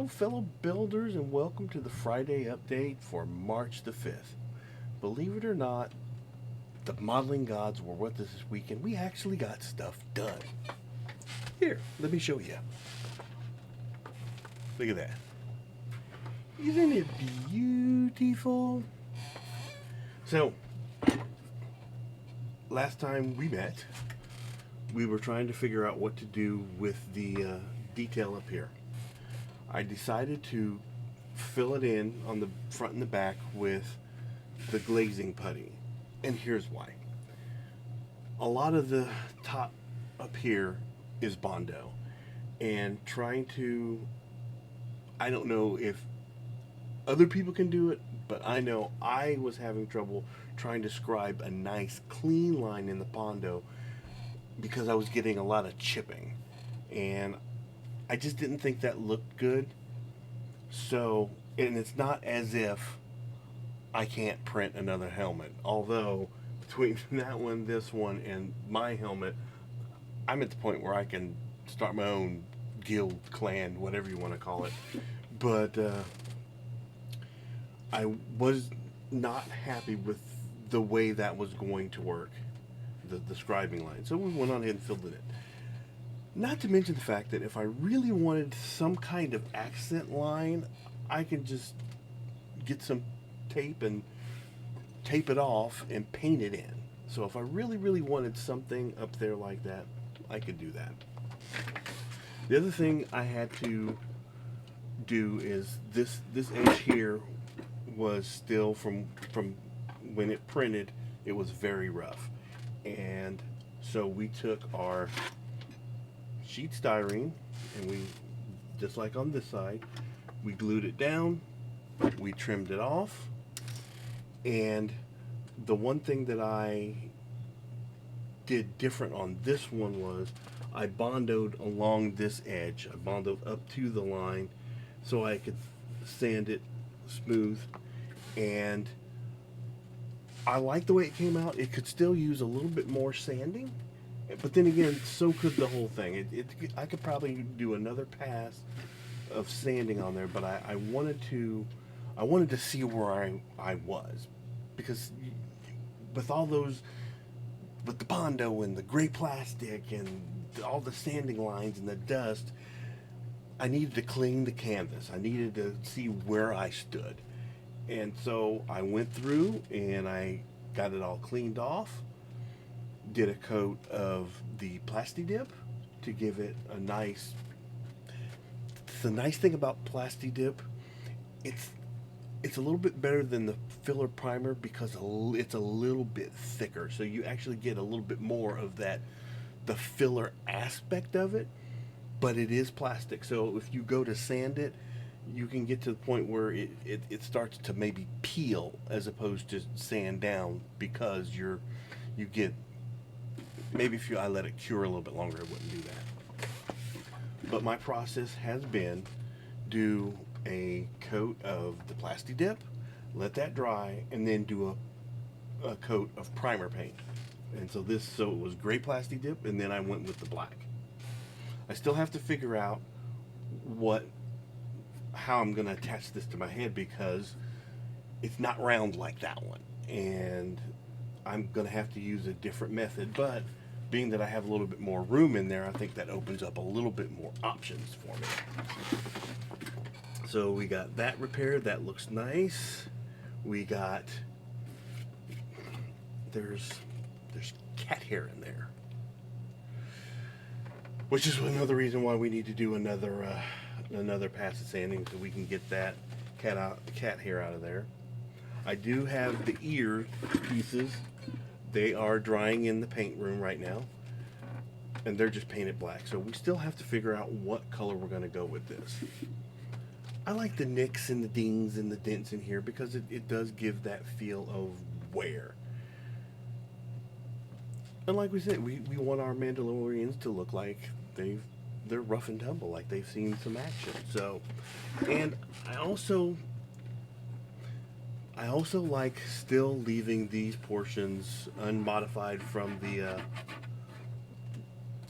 Hello, fellow builders, and welcome to the Friday update for March the 5th. Believe it or not, the modeling gods were with us this weekend. We actually got stuff done. Here, let me show you. Look at that. Isn't it beautiful? So, last time we met, we were trying to figure out what to do with the detail up here. I decided to fill it in on the front and the back with the glazing putty. And here's why. A lot of the top up here is Mando. And trying to, I don't know if other people can do it, but I know I was having trouble trying to scribe a nice clean line in the Mando because I was getting a lot of chipping. And I just didn't think that looked good. So, and it's not as if I can't print another helmet. Although, between that one, this one, and my helmet, I'm at the point where I can start my own guild, clan, whatever you want to call it. But I was not happy with the way that was going to work, the scribing line. So we went on ahead and filled it in. Not to mention the fact that if I really wanted some kind of accent line, I can just get some tape and tape it off and paint it in. So if I really, really wanted something up there like that, I could do that. The other thing I had to do is this edge here was still from when it printed, it was very rough. And so we took our sheet styrene and we, just like on this side, we glued it down, we trimmed it off, and the one thing that I did different on this one was I bondoed along this edge. I bondoed up to the line so I could sand it smooth, and I like the way it came out. It could still use a little bit more sanding, but then again, so could the whole thing. I could probably do another pass of sanding on there, but I wanted to see where I was, because with all those, with the Mando and the gray plastic and all the sanding lines and the dust, I needed to clean the canvas. I needed to see where I stood, and so I went through and I got it all cleaned off. Did a coat of the Plasti Dip to give it a nice. The nice thing about Plasti Dip, it's a little bit better than the filler primer because it's a little bit thicker, so you actually get a little bit more of that, the filler aspect of it. But it is plastic, so if you go to sand it, you can get to the point where it starts to maybe peel as opposed to sand down, because you get, maybe if I let it cure a little bit longer, it wouldn't do that. But my process has been do a coat of the Plasti Dip, let that dry, and then do a coat of primer paint. And so it was gray Plasti Dip, and then I went with the black. I still have to figure out how I'm going to attach this to my head, because it's not round like that one, and I'm going to have to use a different method. But being that I have a little bit more room in there, I think that opens up a little bit more options for me. So we got that repaired. That looks nice. We got, there's cat hair in there, which is another reason why we need to do another pass of sanding, so we can get that cat hair out of there. I do have the ear pieces. They are drying in the paint room right now, and they're just painted black. So we still have to figure out what color we're going to go with this. I like the nicks and the dings and the dents in here because it does give that feel of wear. And like we said, we want our Mandalorians to look like they're rough and tumble, like they've seen some action. So, and I also like still leaving these portions unmodified from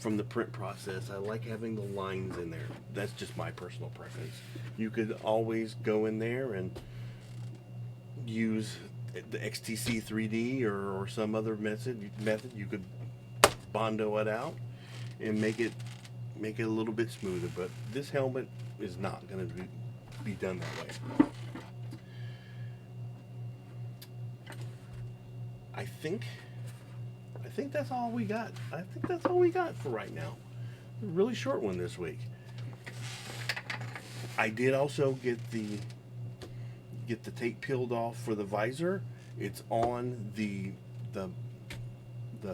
from the print process. I like having the lines in there. That's just my personal preference. You could always go in there and use the XTC 3D or some other method. You could Bondo it out and make it a little bit smoother. But this helmet is not going to be done that way. I think that's all we got. I think that's all we got for right now. A really short one this week. I did also get the tape peeled off for the visor. It's on the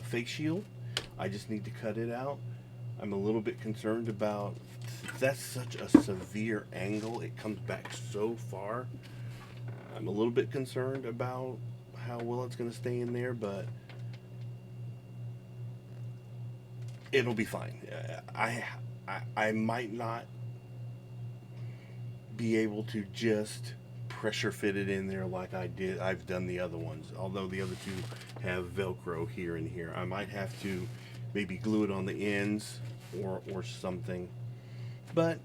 face shield. I just need to cut it out. I'm a little bit concerned about, that's such a severe angle. It comes back so far. I'm a little bit concerned about how well it's going to stay in there, but it'll be fine. I might not be able to just pressure fit it in there like I've done the other ones. Although the other two have Velcro here and here, I might have to maybe glue it on the ends or something. But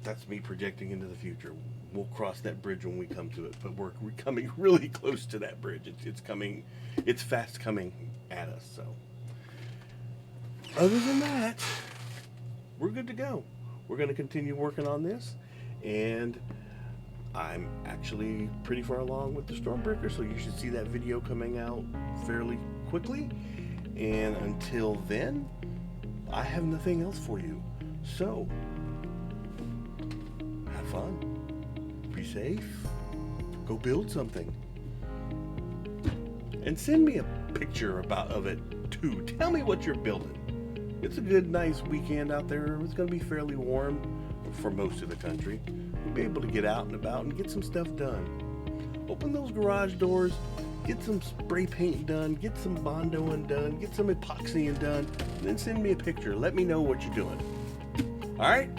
that's me projecting into the future. We'll cross that bridge when we come to it. But we're coming really close to that bridge. It's coming. It's fast coming at us. So other than that, we're good to go. We're going to continue working on this, and I'm actually pretty far along with the Stormbreaker, so you should see that video coming out fairly quickly. And until then, I have nothing else for you. So have fun, be safe, go build something, and send me a picture of it too. Tell me what you're building. It's a good, nice weekend out there. It's going to be fairly warm for most of the country. We'll be able to get out and about and get some stuff done. Open those garage doors, get some spray paint done, get some Bondoing done, get some epoxying done, and then send me a picture. Let me know what you're doing. All right?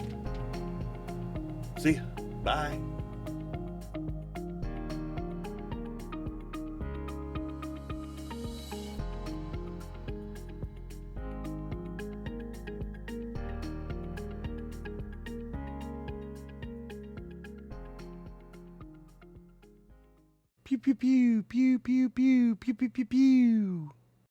See ya. Bye. Pew pew pew pew pew pew pew pew pew pew.